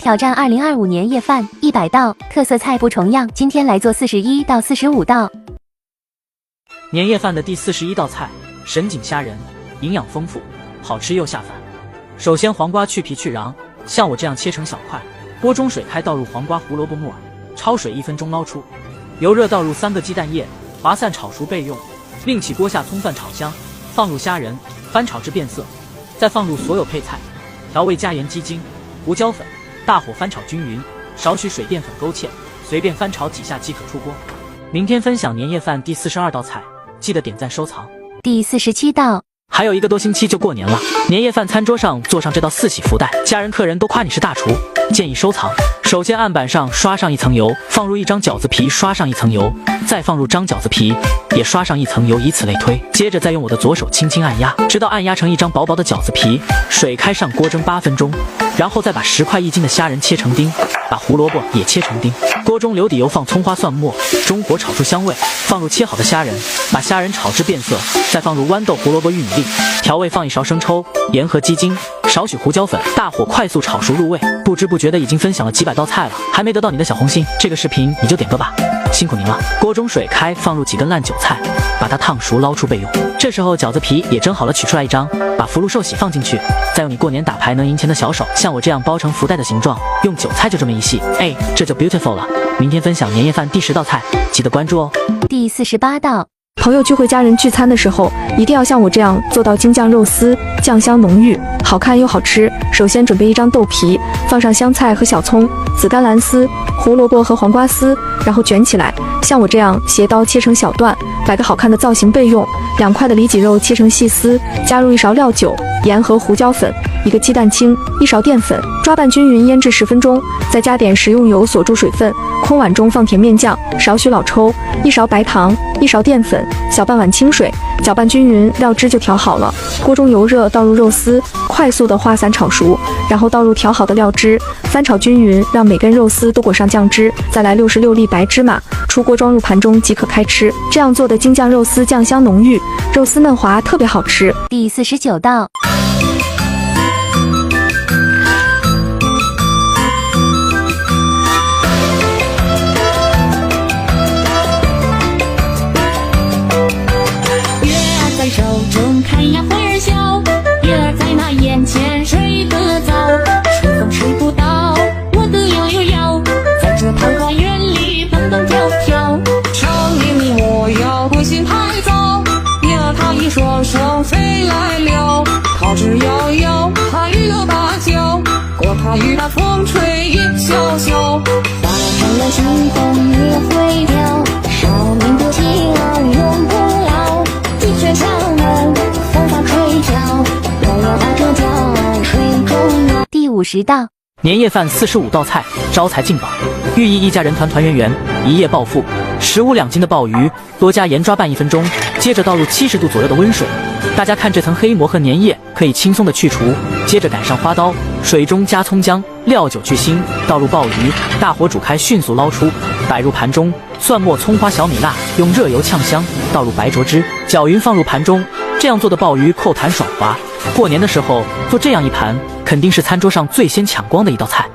挑战2025年夜饭100道，特色菜不重样。今天来做41到45道。年夜饭的第41道菜，神井虾仁，营养丰富，好吃又下饭。首先，黄瓜去皮去瓤，像我这样切成小块。锅中水开，倒入黄瓜、胡萝卜、木耳，焯水1分钟捞出。油热，倒入3个鸡蛋液，划散炒熟备用。另起锅下葱蒜炒香，放入虾仁，翻炒至变色，再放入所有配菜，调味加盐、鸡精、胡椒粉，大火翻炒均匀，少许水淀粉勾芡，随便翻炒几下即可出锅。明天分享年夜饭第42道菜，记得点赞收藏。第47道。还有1个多星期就过年了，年夜饭餐桌上做上这道4喜福袋，家人客人都夸你是大厨，建议收藏。首先案板上刷上1层油，放入1张饺子皮，刷上1层油，再放入张饺子皮，也刷上1层油，以此类推。接着再用我的左手轻轻按压，直到按压成1张薄薄的饺子皮。水开上锅蒸8分钟，然后再把10块1斤的虾仁切成丁，把胡萝卜也切成丁。锅中留底油，放葱花蒜末，中火炒出香味，放入切好的虾仁，把虾仁炒至变色，再放入豌豆、胡萝卜、玉米粒，调味放1勺生抽、盐和鸡精，少许胡椒粉，大火快速炒熟入味。不知不觉的已经分享了几百道菜了，还没得到你的小红心，这个视频你就点个吧，辛苦您了。锅中水开，放入几根烂韭菜，把它烫熟捞出备用。这时候饺子皮也蒸好了，取出来1张，把福禄寿喜放进去，再用你过年打牌能赢钱的小手，像我这样包成福袋的形状，用韭菜就这么一系，哎，这就 beautiful 了。明天分享年夜饭第10道菜，记得关注哦。第48道。朋友聚会、家人聚餐的时候，一定要像我这样做到京酱肉丝，酱香浓郁，好看又好吃。首先准备1张豆皮，放上香菜和小葱、紫甘蓝丝、胡萝卜和黄瓜丝，然后卷起来，像我这样斜刀切成小段，摆个好看的造型备用。2块的里脊肉切成细丝，加入1勺料酒、盐和胡椒粉，1个鸡蛋清，1勺淀粉，抓拌均匀，腌制10分钟，再加点食用油锁住水分。空碗中放甜面酱，少许老抽，1勺白糖，1勺淀粉，小半碗清水，搅拌均匀，料汁就调好了。锅中油热，倒入肉丝，快速的化散炒熟，然后倒入调好的料汁，翻炒均匀，让每根肉丝都裹上酱汁，再来66粒白芝麻，出锅装入盘中即可开吃。这样做的京酱肉丝酱香浓郁，肉丝嫩滑，特别好吃。第49道。手中看呀花儿笑，月儿在那眼前睡得早，吃风吃不到，我的摇摇摇，在这桃花源里蹦蹦跳跳。少年你莫要不信太早，呀他一双双飞来了，桃之夭夭，他与了芭蕉，过他与那风吹叶萧萧，打上了春风也会掉，少年的情儿永不老，鸡犬相闻，风发吹角，摇摇把这脚水中摇。第50道。年夜饭45道菜，招财进宝，寓意一家人团团圆圆，一夜暴富。15、2斤的鲍鱼，多加盐抓拌1分钟，接着倒入70度左右的温水。大家看这层黑膜和粘液可以轻松的去除。接着改上花刀，水中加葱姜、料酒去腥，倒入鲍鱼，大火煮开，迅速捞出，摆入盘中。蒜末、葱花、小米辣，用热油呛香，倒入白灼汁，搅匀放入盘中。这样做的鲍鱼口弹爽滑，过年的时候做这样一盘，肯定是餐桌上最先抢光的一道菜。